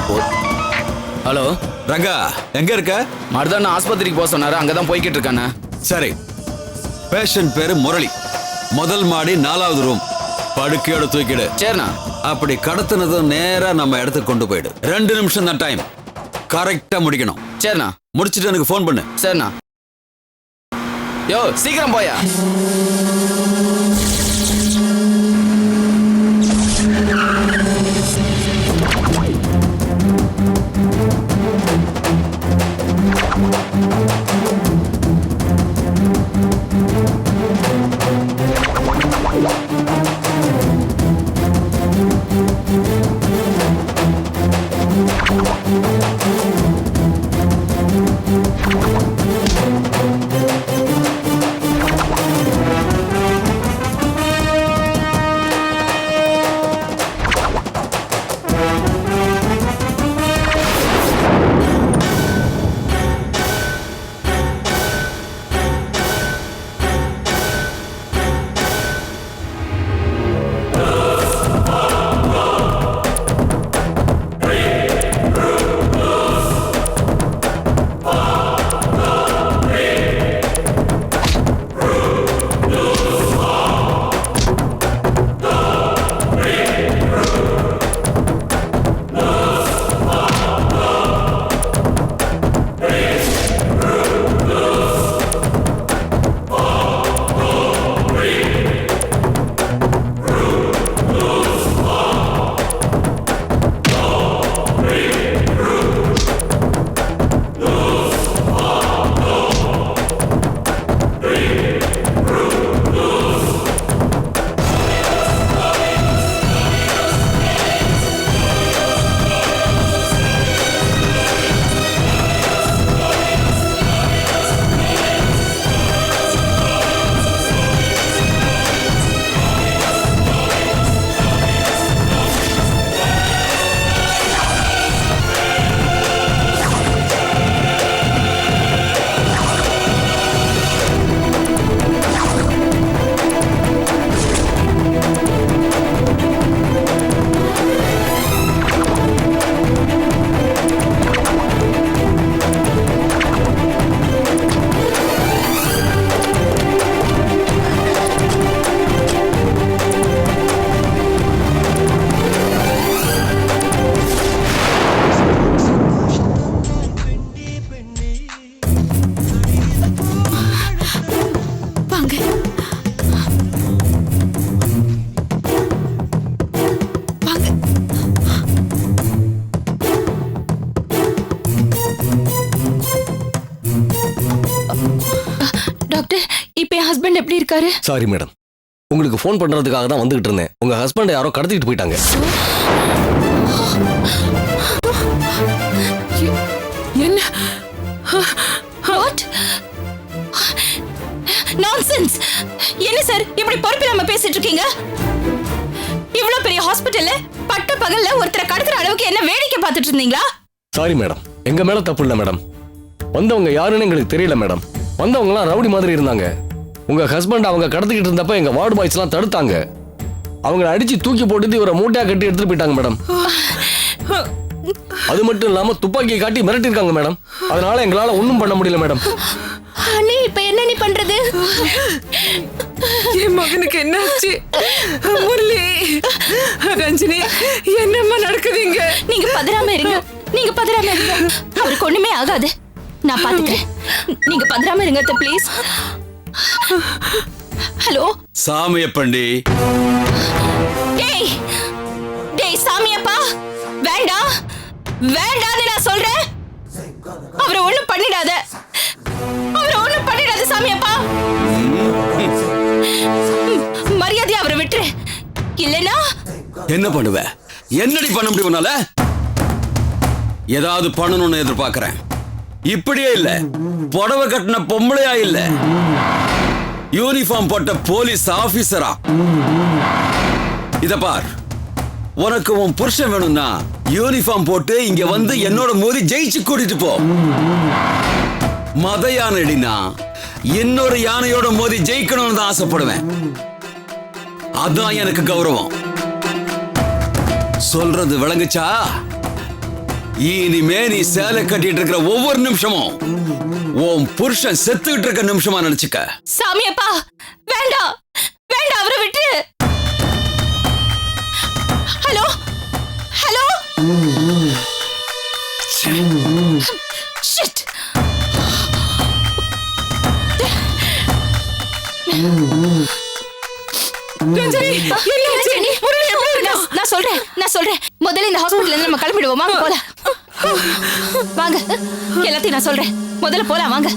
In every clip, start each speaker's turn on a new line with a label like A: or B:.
A: Hello
B: Ranga, எங்க இருக்க?
A: மருதான ஆஸ்பத்திரிக்கு போக சொன்னாரு, அங்கதான் போய்கிட்டு இருக்கானே.
B: சரி, பேஷண்ட் பேரு முரளி, முதல் மாடி 4வது ரூம், படுக்கையோட தூக்கிடு.
A: சரிண்ணா.
B: அப்படி கடத்தினதும் நேரா நம்ம இடத்துக்கு கொண்டு போயிடு. 2 நிமிஷம் தான் டைம், கரெக்டா முடிக்கணும்.
A: சரிண்ணா.
B: முடிச்சிட்டு எனக்கு ஃபோன் பண்ணு.
A: சரிண்ணா. யோ சீக்கிரம் போயா.
C: டாக்டர், இப்ப என் ஹஸ்பண்ட் எப்படி இருக்காரு?
D: சாரி மேடம், உங்களுக்கு ஃபோன் பண்றதுக்காக தான் வந்துகிட்டு இருந்தேன். உங்க ஹஸ்பண்ட் யாரோ கடத்திட்டு போயிட்டாங்க.
C: என்ன? வாட்? நான்சென்ஸ்! என்ன சார் இப்படி பொறுப்பில்லாம பேசிட்டு இருக்கீங்க? இவ்வளவு பெரிய ஹாஸ்பிடல்ல பட்ட பகல்ல ஒருத்தரை கடத்துற அளவுக்கு என்ன வேடிக்கை பார்த்துட்டு இருந்தீங்களா?
D: சாரி மேடம், எங்க மேல தப்பு இல்ல மேடம். வந்தவங்க யாருன்னு எங்களுக்கு தெரியல மேடம். வந்தவங்கலாம் ரவுடி மாதிரி இருந்தாங்க. உங்க ஹஸ்பண்ட் அவங்க கடத்திக்கிட்டு இருந்தப்ப எங்க வார்டு பாய்ஸ் எல்லாம் தடுத்தாங்க. அவங்களை அடிச்சு தூக்கி போட்டு இவரை மூட்டையா கட்டி எடுத்துட்டு போயிட்டாங்க மேடம். அது மட்டும் இல்லாம துப்பாக்கியை காட்டி மிரட்டிருக்காங்க மேடம். அதனால எங்களால ஒண்ணும் பண்ண முடியல மேடம்.
C: அண்ணே, இப்ப என்ன நீ பண்றது?
E: என் மகனுக்கு என்னாச்சு? முரளி, ரஞ்சினி, என்னம்மா நடக்குதுங்க?
C: நீங்க பதறாம இருங்க, நீங்க பதறாம இருங்க. அவருக்கு ஒண்ணுமே ஆகாது, நான் பாத்துக்கிறேன். நீங்க பதறாம இருங்க ப்ளீஸ். ஹலோ
B: சாமியப்பண்டி.
C: டேய் டேய் சாமியப்பா, வேண்டாம் வேண்டான்னு நான் சொல்றேன். அவரை ஒண்ணும் பண்ணிடாத, அவரை ஒண்ணும் பண்ணிடாத சாமியப்பா. மரியாதையா அவரை விட்டுரு, இல்லைன்னா
B: என்ன பண்ணுவ? என்னடி பண்ண முடியும் உன்னால? ஏதாவது பண்ணணும்னு எதிர்பார்க்கிறேன். இப்படியே இல்ல, புடவை கட்டின பொம்பளையா இல்ல, யூனிஃபார்ம் போட்ட போலீஸ் ஆபீசரா. இத பார், உனக்கு உன் புருஷன் வேணும்னா யூனிஃபார்ம் போட்டு இங்க வந்து என்னோட மோதி ஜெயிச்சு கூட்டிட்டு போ. மத யானைடினா இன்னொரு யானையோட மோதி ஜெயிக்கணும்னு தான் ஆசைப்படுவேன். அதான் எனக்கு கௌரவம். சொல்றது விளங்குச்சா? இனிமே நீ சேலை கட்டிட்டு இருக்கிற ஒவ்வொரு நிமிஷமும் உன் புருஷன் செத்துக்கிட்டு இருக்க நிமிஷமா நினைச்சுக்க.
C: சாமியப்பா வேண்டாம் வேண்டாம், அவரை விட்டு. Hello hello. ஷிட்.
E: ரஞ்சனி, என்னாச்சு? முரளி எப்படி இருக்கா?
C: நான் சொல்றேன் முதல்ல இந்த ஹாஸ்பிடல்ல இருந்து நம்ம கிளம்பிடுவோம். வாங்க போலாம். வாங்க, எல்லாத்தையும் நான் சொல்றேன். முதல்ல போலாம் வாங்க.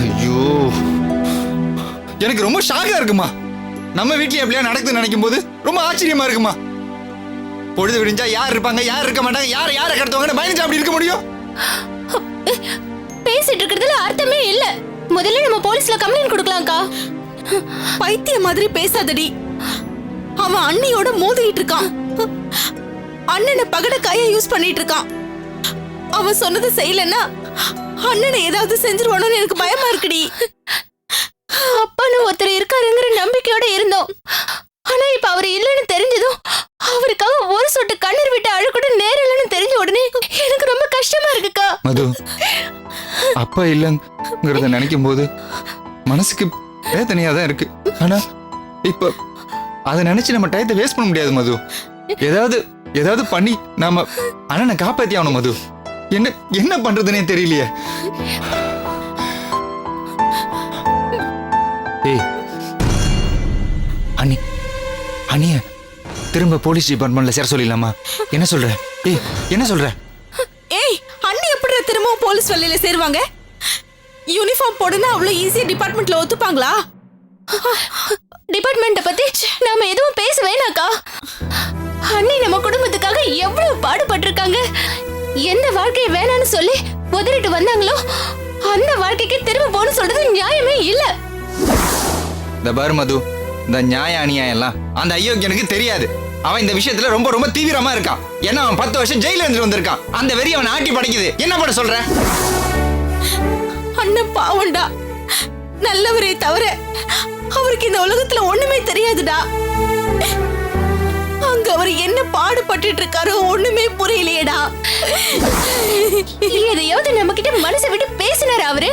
F: ஐயோ, எனக்கு ரொம்ப ஷாக்கா இருக்குமா. நம்ம வீட்லயே எப்படியா நடக்குதுன்னு நினைக்கும் போது ரொம்ப ஆச்சரியமா இருக்குமா. பொழுது விடிஞ்சா யார் இருப்பாங்க, யார் இருக்க மாட்டாங்க, யாரை கடத்துவாங்கன்னு பயந்துச்சு அப்படி இருக்க முடியும்.
C: பேசிட்டு இருக்கிறதுல அர்த்தமே இல்ல. முதல்ல நம்ம போலீஸ்ல கம்ப்ளைண்ட் கொடுக்கலாம்க்கா.
G: பைத்திய மாதிரி பேசாதடி. அவன் அண்ணியோட மோதிட்டு இருக்கான். அண்ணனை பகட கையை யூஸ் பண்ணிட்டு இருக்கான். அவன் சொன்னதை செய்யலன்னா அண்ணனை ஏதாவது செஞ்சிருவானோன்னு எனக்கு பயமா இருக்குடி.
C: அப்பான்னு ஒருத்தர் இருக்காருங்கிற நம்பிக்கையோட இருந்தோம். ஆனா இப்ப அவர் இல்லைன்னு தெரிஞ்சதும் அவருக்காக ஒரு சொட்டு கண்ணீர் விட்டு அழுக்கூட நேரம் இல்லைன்னு தெரிஞ்ச உடனே எனக்கு ரொம்ப கஷ்டமா இருக்குக்கா.
F: மது, அப்பா இல்லங்கிறத நினைக்கும் போது மனசுக்கு வேதனையா தான் இருக்கு. ஆனா இப்ப அதை நினைச்சு நம்ம டயத்தை வேஸ்ட் பண்ண முடியாது மது. ஏதாவது பண்ணி நாம அண்ணனை காப்பாத்தி ஆகணும் மது. என்ன பண்றதுன்னே தெரியலையே. ஏய் அண்ணிய திரும்ப போலீஸ் டிபார்ட்மெண்ட்ல சேர சொல்லிடலாமா? என்ன சொல்ற? ஏய் என்ன சொல்ற?
G: ஏய், அண்ணி எப்படி திரும்ப போலீஸ் வேலையில சேருவாங்க? யூனிஃபார்ம் போடுனா அவ்வளவு ஈஸியா டிபார்ட்மெண்ட்ல ஒத்துப்பாங்களா?
C: டிபார்ட்மெண்ட்ட பத்தி நாம எதுவும் பேச வேணாக்கா. அண்ணி நம்ம குடும்பத்துக்காக எவ்வளவு பாடுபட்டிருக்காங்க. எந்த வாழ்க்கையை வேணான்னு சொல்லி உதறிட்டு வந்தாங்களோ அந்த வாழ்க்கைக்கு திரும்ப போன்னு சொல்றது நியாயமே இல்ல.
F: இந்த பாரு மது, இந்த நியாய அநியாயம் எல்லாம் அந்த ஐயோக்கு எனக்கு தெரியாது. அவன் இந்த விஷயத்துல ரொம்ப ரொம்ப தீவிரமா இருக்கான். ஏன்னா அவன் 10 வருஷம் ஜெயில இருந்து வந்திருக்கான். அந்த வெறி அவன் ஆட்டி படைக்குது. என்ன பண்ண சொல்ற?
G: அண்ணன் பாவண்டா, நல்லவரே தவிர அவருக்கு இந்த உலகத்துல ஒண்ணுமே தெரியாதுடா. அங்க அவர் என்ன பாடுபட்டு இருக்காரோ ஒண்ணுமே புரியலையேடா.
C: எதையாவது நம்ம கிட்ட மனசை விட்டு பேசினாரு அவரு.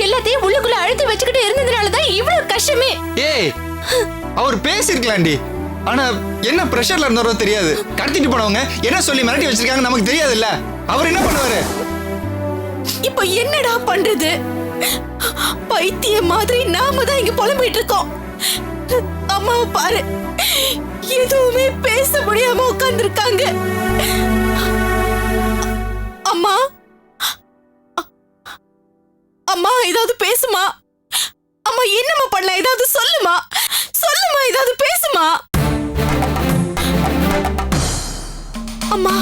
C: எல்லாத்தையும் உள்ளுக்குள்ள அழுத்தி வச்சுக்கிட்டு இருந்ததுனாலதான் இவ்வளவு கஷ்டமே.
F: ஏய், அவர் பேசிருக்கலாம்டி. ஆனா என்ன பிரஷர்ல இருந்தாரோ தெரியாது. கடத்திட்டு போனவங்க என்ன சொல்லி மிரட்டி வச்சிருக்காங்க நமக்கு தெரியாது இல்ல. அவர் என்ன பண்ணுவாரு?
G: இப்ப என்னடா பண்றது? பைத்திய மாதிரி நாம தான் இங்க புலம்பிட்டு இருக்கோம். அம்மாவை பாரு, எதுவுமே பேச முடியாம உட்கார்ந்துருக்காங்க. அம்மா, அம்மா ஏதாவது பேசுமா? அம்மா என்னம்மா பண்ணலாம்? ஏதாவது சொல்லுமா, சொல்லுமா, ஏதாவது பேசுமா? அம்மா,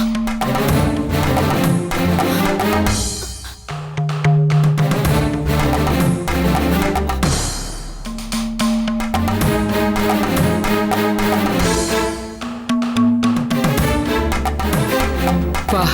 E: வா.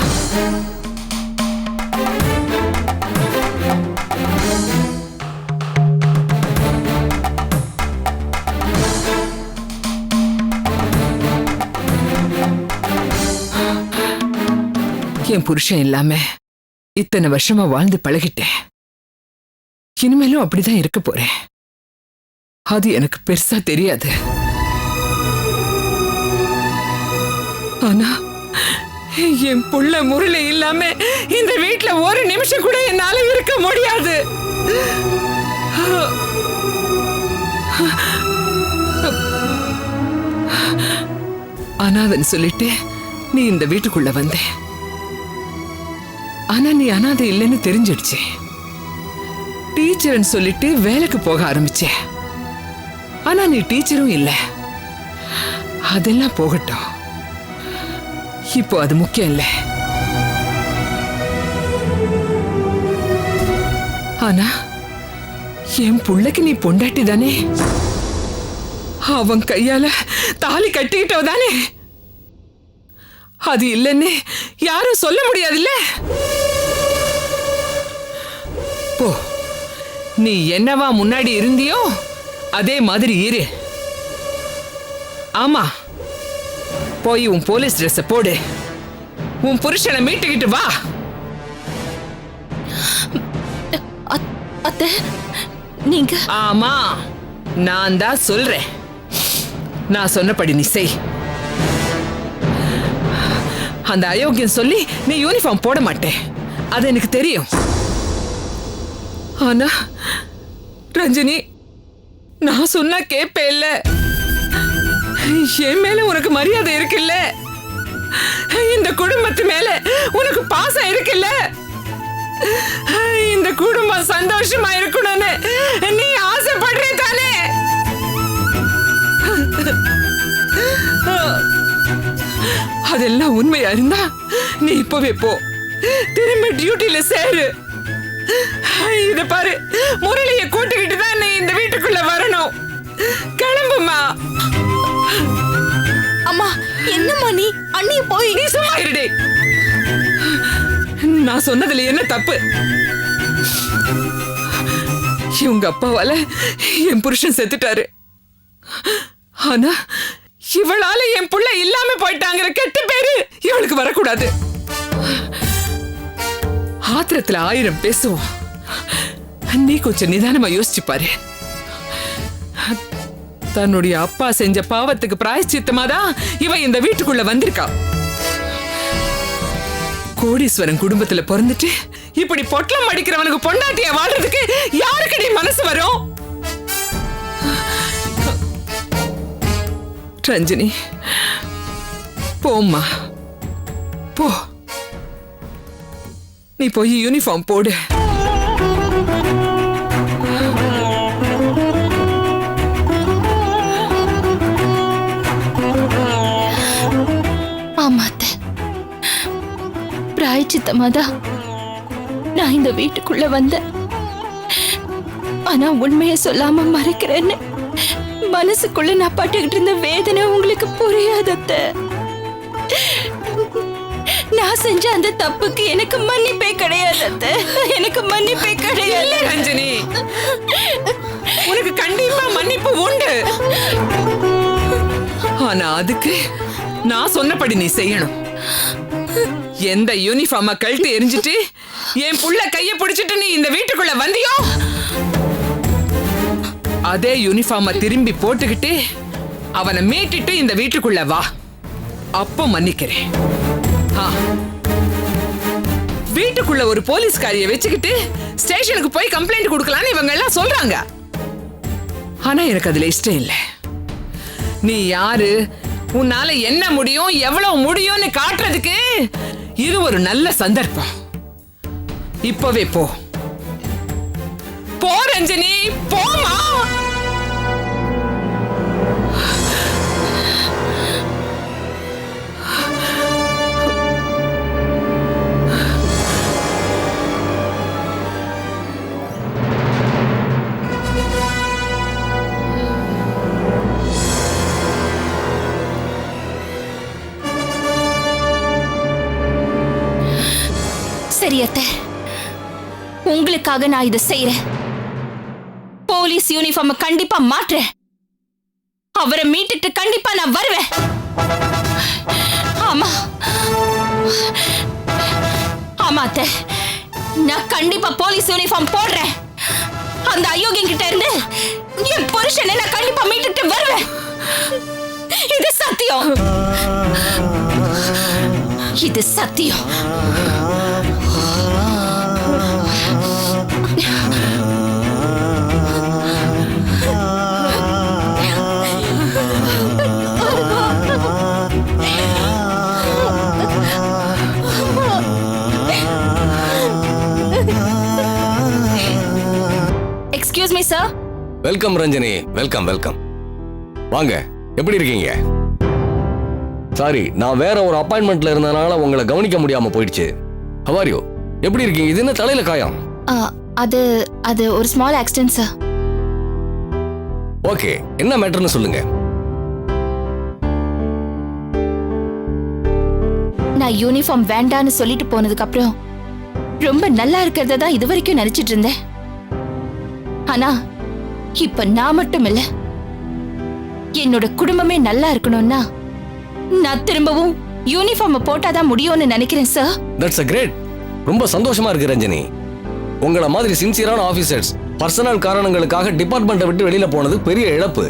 E: என் புருஷன் இல்லாம இத்தனை வருஷமா வாழ்ந்து பழகிட்டேன். இனிமேலும் அப்படிதான் இருக்க போறேன். அது எனக்கு பெருசா தெரியாது. ஆனா என் புள்ள முரளி இல்லாம இந்த வீட்ல ஒரு நிமிஷம் கூட என்னால இருக்க முடியாது. அனாதைன்னு சொல்லிட்டு நீ இந்த வீட்டுக்குள்ள வந்த. ஆனா நீ அனாதை இல்லைன்னு தெரிஞ்சிடுச்சு. டீச்சர்னு சொல்லிட்டு வேலைக்கு போக ஆரம்பிச்ச. ஆனா நீ டீச்சரும் இல்ல. அதெல்லாம் போகட்டும். இப்போ அது முக்கியம் இல்ல. ஆனா என் புள்ளைக்கு நீ பொண்டாட்டி தானே? அவன் கையால தாலி கட்டிக்கிட்டோ தானே? அது இல்லைன்னு யாரும் சொல்ல முடியாதுல்ல. போ, நீ என்னவா முன்னாடி இருந்தியோ அதே மாதிரி இரு. ஆமா, போய் உன் போலீஸ் ட்ரெஸ் போடு, உன் புருஷனை மீட்டுக்கிட்டு வா.
C: அத்தை, நீங்க
E: ஆமா, நான் தான் சொல்றேன். நான் சொன்னபடி நீ செய். அந்த அயோக்கியம் சொல்லி நீ யூனிஃபார்ம் போட மாட்டே, அது எனக்கு தெரியும். ஆனா ரஞ்சினி, நான் சொன்னா கேப்பே இல்ல. என் மேல உனக்கு மரியாதை இருக்குல்ல, இந்த குடும்பத்து மேல உனக்கு பாசம் இருக்குல்ல, இந்த குடும்பம் சந்தோஷமா இருக்கணும்னு நீ ஆசைப்படுற தானே? அதெல்லாம் உண்மையா இருந்தா நீ இப்பவே போ, திரும்ப டியூட்டில சேரு. இத பாரு, முரளியை கூட்டிக்கிட்டு தான் நீ இந்த வீட்டுக்குள்ள வரணும். கிளம்புமா.
G: அம்மா, என்னம்மா நீ? அண்ணிய போய்
E: நீ சும்மா இருடே. நான் சொன்னதுல என்ன தப்பு? இவங்க அப்பாவால என் புருஷன் செத்துட்டாரு. ஆனா இவளால என் புள்ள இல்லாம போயிட்டாங்கிற கெட்ட பேரு இவளுக்கு வரக்கூடாது. ஆத்திரத்துல 1000 பேசுவோம். நீ கொஞ்சம் நிதானமா யோசிச்சு பாரு. தன்னுடைய அப்பா செஞ்ச பாவத்துக்கு பிராயச்சித்தமாதான் இவ இந்த வீட்டுக்குள்ள வந்திருக்கா. கோடீஸ்வரன் குடும்பத்துல பிறந்துட்டு இப்படி பொட்டலம் அடிக்கிறவனுக்கு பொண்டாட்டிய வாழ்றதுக்கு யாருக்கடி மனசு வரும்? ரஞ்சினி, போம்மா, போ. நீ போய் யூனிஃபார்ம் போடு.
C: ஆமா அத்தை, பிராயச்சித்தமாதான் நான் இந்த வீட்டுக்குள்ள வந்தேன். ஆனா உண்மையை சொல்லாம மறைக்கிறேன்னு மனசுக்குள்ள நான் பட்டுக்கிட்டு இருந்த வேதனை உங்களுக்கு புரியாது அத்தை. நான் செஞ்ச அந்த தப்புக்கு எனக்கு மன்னிப்பே கிடையாது அத்தை, எனக்கு மன்னிப்பே கிடையாது.
E: ரஞ்சினி, உனக்கு கண்டிப்பா மன்னிப்பு உண்டு. ஆனா அதுக்கு நான் சொன்னபடி நீ செய்யணும். எந்த யூனிஃபார்ம கழட்டி எரிஞ்சிட்டு என் புள்ள கைய பிடிச்சிட்டு நீ இந்த வீட்டுக்குள்ள வந்தியோ அதே யூனிஃபார்ம திரும்பி போட்டுக்கிட்டு அவனை மீட்டிட்டு இந்த வீட்டுக்குள்ள வா. அப்போ மன்னிக்கிறேன். வீட்டுக்குள்ள ஒரு போலீஸ்காரிய வச்சுக்கிட்டு ஸ்டேஷனுக்கு போய் கம்ப்ளைண்ட் கொடுக்கலான்னு இவங்க எல்லாம் சொல்றாங்க. ஆனா எனக்கு அதுல இஷ்டம் இல்லை. நீ யாரு, உன்னால என்ன முடியும், எவ்வளவு முடியும்னு காட்டுறதுக்கு இது ஒரு நல்ல சந்தர்ப்பம். இப்பவே போ. போ ரஞ்சினி, போமா.
C: சரி அத்தை, உங்களுக்காக நான் இதை செய்யறேன். போலீஸ் யூனிஃபார்ம் கண்டிப்பா மாற்றுறேன். அவரை மீட்டுட்டு கண்டிப்பா நான் வருவேன். ஆமா ஆமா அத்தை, நான் கண்டிப்பா போலீஸ் யூனிஃபார்ம் போடுறேன். அந்த அயோக்கியம் கிட்ட இருந்து என் புருஷனை நான் கண்டிப்பா மீட்டுட்டு வருவேன். இது சத்தியம், இது சத்தியம். Excuse me sir.
D: Welcome Ranjani, welcome welcome. வாங்க, எப்படி இருக்கீங்க? சாரி, நான் வேற ஒரு அப்பாயின்மெண்ட்ல இருந்தனால உங்களை கவனிக்க முடியாம போயிடுச்சு. How are you? எப்படி இருக்கீங்க? இது என்ன தலையில காயம்?
C: அது அது ஒரு ஸ்மால் ஆக்சிடென்ட் சார்.
D: ஓகே, என்ன மேட்டர்னு சொல்லுங்க.
C: நான் யூனிஃபார்ம் வேண்டான்னு சொல்லிட்டு போனதுக்கு அப்புறம் ரொம்ப நல்லா இருக்கிறத தான் இது வரைக்கும் நினைச்சிட்டு இருந்தேன். ஆனா இப்ப நான் மட்டும் இல்ல, என்னோட குடும்பமே நல்லா இருக்கணும்னா நான் திரும்பவும் யூனிஃபார்ம் போட்டாதான் முடியும்னு நினைக்கிறேன் சார்.
D: That's a great. ரொம்ப சந்தோஷமா இருக்கு ரஞ்சனி. உங்கள மாதிரி சின்சியரான ஆபீசர்ஸ் பர்சனல் காரணங்களுக்காக டிபார்ட்மெண்ட்டை விட்டு வெளியில போனது பெரிய இழப்பு.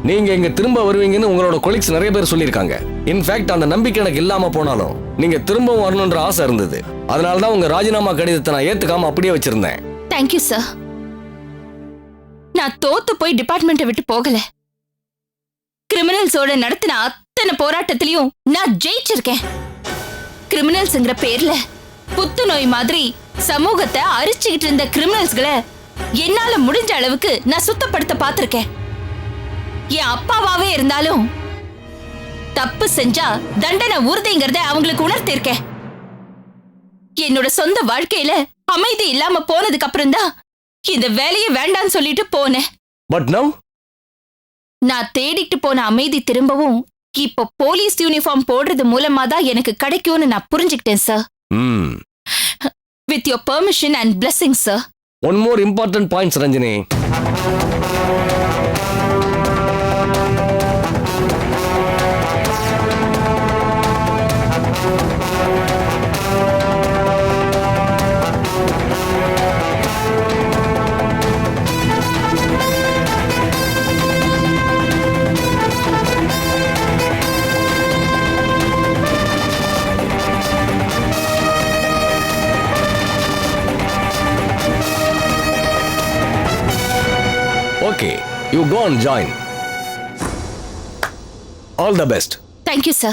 D: நீங்க இங்க திரும்ப வருவீங்கன்னு உங்களோட கொலீக்ஸ் நிறைய பேர் சொல்லியிருக்காங்க. இன்ஃபேக்ட் அந்த நம்பிக்கை எனக்கு இல்லாம போனாலும் நீங்க திரும்பவும் வரணும்ன்ற ஆசை இருந்தது. அதனால தான் உங்க ராஜினாமா கடிதத்தை நான் ஏத்துக்காம அப்படியே வச்சிருந்தேன்.
C: Thank you sir. நான் தோத்து போய் டிபார்ட்மெண்ட்டை விட்டு போகல. கிரிமினல்ஸோட நடத்தின அத்தனை போராட்டத்திலையும் நான் ஜெயிச்சிருக்கேன். கிரிமினல்ஸ்ங்கிற பேர்ல புத்துநோய் மாதிரி சமூகத்தை அரிச்சுக்கிட்டு இருந்த கிரிமினல்ஸ்களை என்னால முடிஞ்ச அளவுக்கு நான் சுத்தப்படுத்த பார்த்திருக்கேன். என் அப்பாவாவே இருந்தாலும் தப்பு செஞ்சா தண்டனை உறுதிங்கிறத அவங்களுக்கு உணர்த்திருக்கேன். என்னோட சொந்த வாழ்க்கையில அமைதி இல்லாம போனதுக்கு அப்புறம் தான் இந்த வேலையை வேண்டான்னு சொல்லிட்டு போனேன்.
D: பட் நவ்
C: நான் தேடிட்டு போன அமைதி திரும்பவும் இப்ப போலீஸ் யூனிஃபார்ம் போடுறது மூலமா தான் எனக்கு கிடைக்கும்னு நான் புரிஞ்சுக்கிட்டேன் sir. With your permission and blessing sir.
D: One more important points Ranjani. Okay, you go and join. All the best.
C: Thank you, sir.